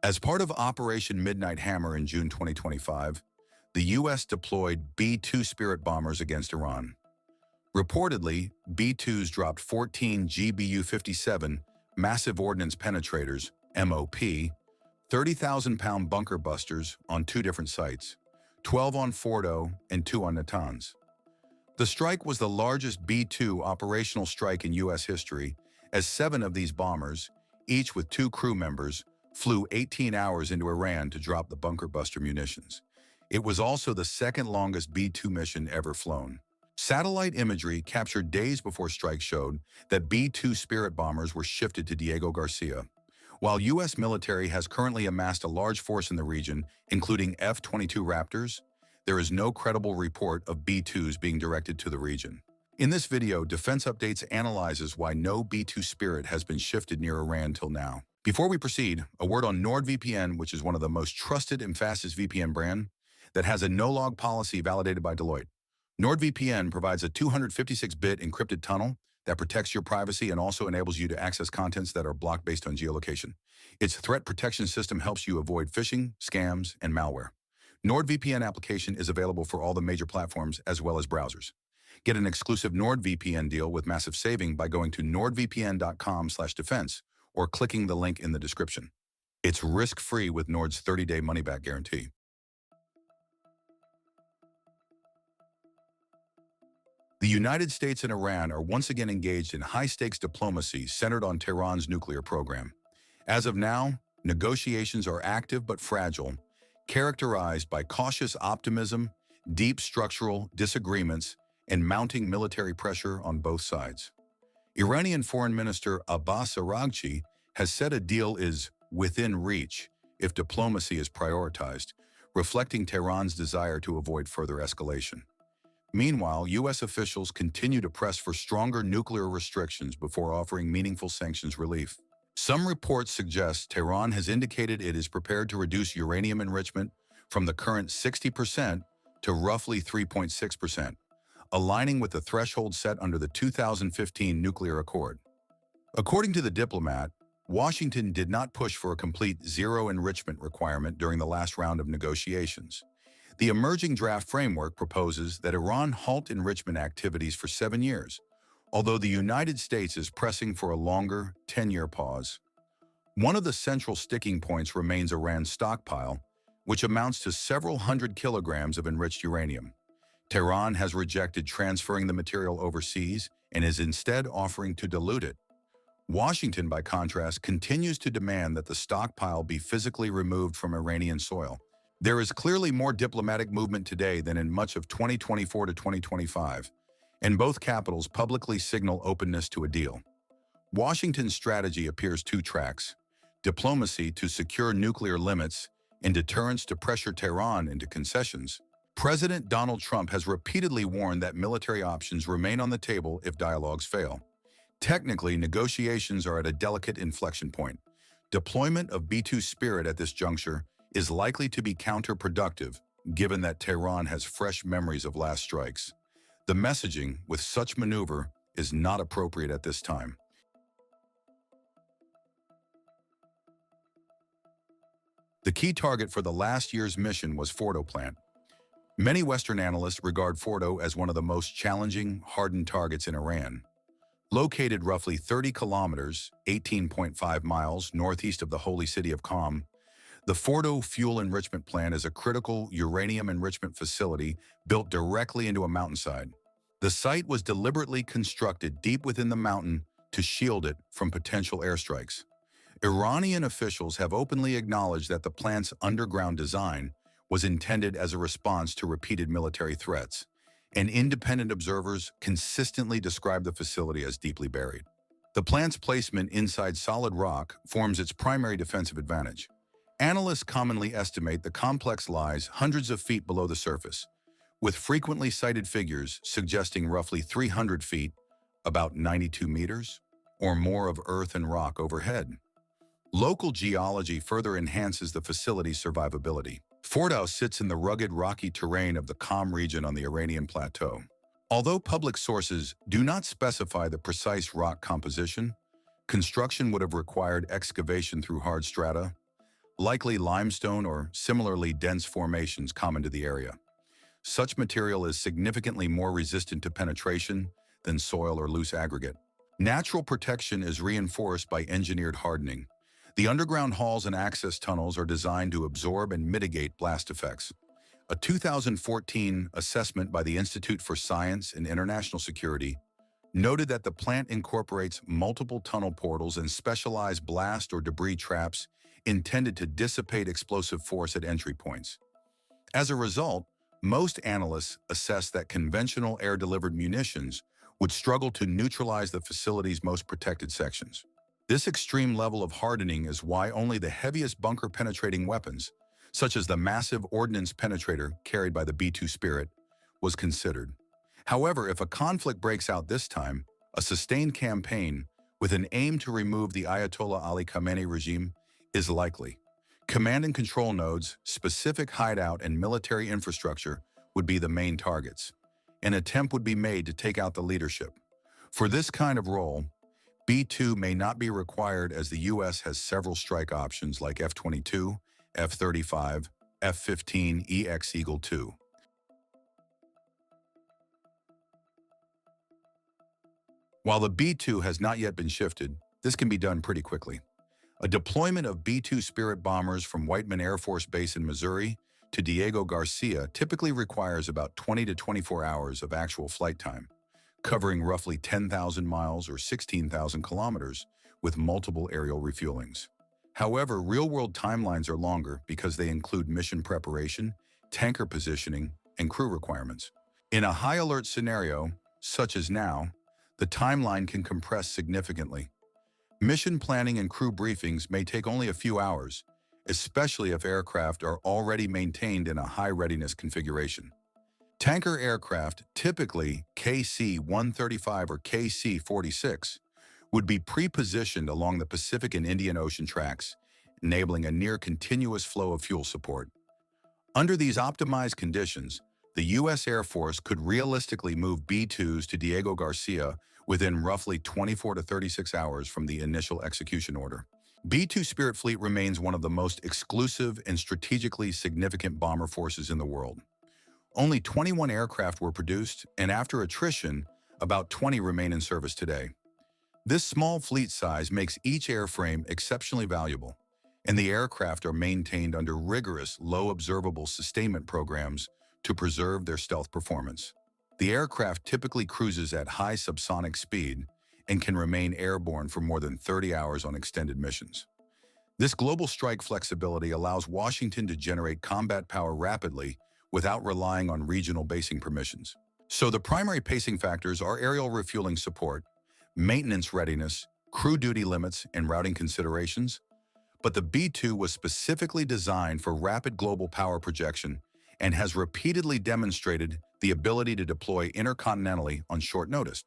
As part of Operation Midnight Hammer in June 2025, the U.S. deployed B-2 Spirit bombers against Iran. Reportedly, B-2s dropped 14 GBU-57 Massive Ordnance Penetrators, MOP, 30,000-pound bunker busters on 2 different sites, 12 on Fordow and 2 on Natanz. The strike was the largest B-2 operational strike in U.S. history, as 7 of these bombers, each with 2 crew members, flew 18 hours into Iran to drop the bunker buster munitions. It was also the second longest B-2 mission ever flown. Satellite imagery captured days before strike showed that B-2 Spirit bombers were shifted to Diego Garcia. While U.S. military has currently amassed a large force in the region, including F-22 Raptors, there is no credible report of B-2s being directed to the region. In this video, Defense Updates analyzes why no B-2 Spirit has been shifted near Iran till now. Before we proceed, a word on NordVPN, which is one of the most trusted and fastest VPN brand that has a no-log policy validated by Deloitte. NordVPN provides a 256-bit encrypted tunnel that protects your privacy and also enables you to access contents that are blocked based on geolocation. Its threat protection system helps you avoid phishing, scams, and malware. NordVPN application is available for all the major platforms as well as browsers. Get an exclusive NordVPN deal with massive saving by going to nordvpn.com/defense or clicking the link in the description. It's risk-free with Nord's 30-day money-back guarantee. The United States and Iran are once again engaged in high-stakes diplomacy centered on Tehran's nuclear program. As of now, negotiations are active but fragile, characterized by cautious optimism, deep structural disagreements, and mounting military pressure on both sides. Iranian Foreign Minister Abbas Araghchi has said a deal is within reach if diplomacy is prioritized, reflecting Tehran's desire to avoid further escalation. Meanwhile, U.S. officials continue to press for stronger nuclear restrictions before offering meaningful sanctions relief. Some reports suggest Tehran has indicated it is prepared to reduce uranium enrichment from the current 60% to roughly 3.6%, aligning with the threshold set under the 2015 nuclear accord. According to the diplomat, Washington did not push for a complete zero enrichment requirement during the last round of negotiations. The emerging draft framework proposes that Iran halt enrichment activities for 7 years, although the United States is pressing for a longer 10-year pause. One of the central sticking points remains Iran's stockpile, which amounts to several hundred kilograms of enriched uranium. Tehran has rejected transferring the material overseas and is instead offering to dilute it. Washington, by contrast, continues to demand that the stockpile be physically removed from Iranian soil. There is clearly more diplomatic movement today than in much of 2024 to 2025, and both capitals publicly signal openness to a deal. Washington's strategy appears 2 tracks: diplomacy to secure nuclear limits and deterrence to pressure Tehran into concessions. President Donald Trump has repeatedly warned that military options remain on the table if dialogues fail. Technically, negotiations are at a delicate inflection point. Deployment of B-2 Spirit at this juncture is likely to be counterproductive, given that Tehran has fresh memories of last strikes. The messaging with such maneuver is not appropriate at this time. The key target for the last year's mission was Fordow plant. Many Western analysts regard Fordow as one of the most challenging, hardened targets in Iran. Located roughly 30 kilometers, 18.5 miles northeast of the holy city of Qom, the Fordow fuel enrichment plant is a critical uranium enrichment facility built directly into a mountainside. The site was deliberately constructed deep within the mountain to shield it from potential airstrikes. Iranian officials have openly acknowledged that the plant's underground design was intended as a response to repeated military threats, and independent observers consistently describe the facility as deeply buried. The plant's placement inside solid rock forms its primary defensive advantage. Analysts commonly estimate the complex lies hundreds of feet below the surface, with frequently cited figures suggesting roughly 300 feet, about 92 meters, or more of earth and rock overhead. Local geology further enhances the facility's survivability. Fordow sits in the rugged, rocky terrain of the Qom region on the Iranian plateau. Although public sources do not specify the precise rock composition, construction would have required excavation through hard strata, likely limestone or similarly dense formations common to the area. Such material is significantly more resistant to penetration than soil or loose aggregate. Natural protection is reinforced by engineered hardening. The underground halls and access tunnels are designed to absorb and mitigate blast effects. A 2014 assessment by the Institute for Science and International Security noted that the plant incorporates multiple tunnel portals and specialized blast or debris traps intended to dissipate explosive force at entry points. As a result, most analysts assess that conventional air-delivered munitions would struggle to neutralize the facility's most protected sections. This extreme level of hardening is why only the heaviest bunker-penetrating weapons, such as the Massive Ordnance Penetrator carried by the B-2 Spirt, was considered. However, if a conflict breaks out this time, a sustained campaign with an aim to remove the Ayatollah Ali Khamenei regime is likely. Command and control nodes, specific hideout, and military infrastructure would be the main targets. An attempt would be made to take out the leadership. For this kind of role, B-2 may not be required as the U.S. has several strike options like F-22, F-35, F-15, Eagle II. While the B-2 has not yet been shifted, this can be done pretty quickly. A deployment of B-2 Spirit bombers from Whiteman Air Force Base in Missouri to Diego Garcia typically requires about 20 to 24 hours of actual flight time, covering roughly 10,000 miles or 16,000 kilometers with multiple aerial refuelings. However, real-world timelines are longer because they include mission preparation, tanker positioning, and crew requirements. In a high-alert scenario, such as now, the timeline can compress significantly. Mission planning and crew briefings may take only a few hours, especially if aircraft are already maintained in a high-readiness configuration. Tanker aircraft, typically KC-135 or KC-46, would be pre-positioned along the Pacific and Indian Ocean tracks, enabling a near-continuous flow of fuel support. Under these optimized conditions, the U.S. Air Force could realistically move B-2s to Diego Garcia within roughly 24 to 36 hours from the initial execution order. B-2 Spirit fleet remains one of the most exclusive and strategically significant bomber forces in the world. Only 21 aircraft were produced, and after attrition, about 20 remain in service today. This small fleet size makes each airframe exceptionally valuable, and the aircraft are maintained under rigorous, low-observable sustainment programs to preserve their stealth performance. The aircraft typically cruises at high subsonic speed and can remain airborne for more than 30 hours on extended missions. This global strike flexibility allows Washington to generate combat power rapidly without relying on regional basing permissions. So the primary pacing factors are aerial refueling support, maintenance readiness, crew duty limits, and routing considerations. But the B-2 was specifically designed for rapid global power projection and has repeatedly demonstrated the ability to deploy intercontinentally on short notice.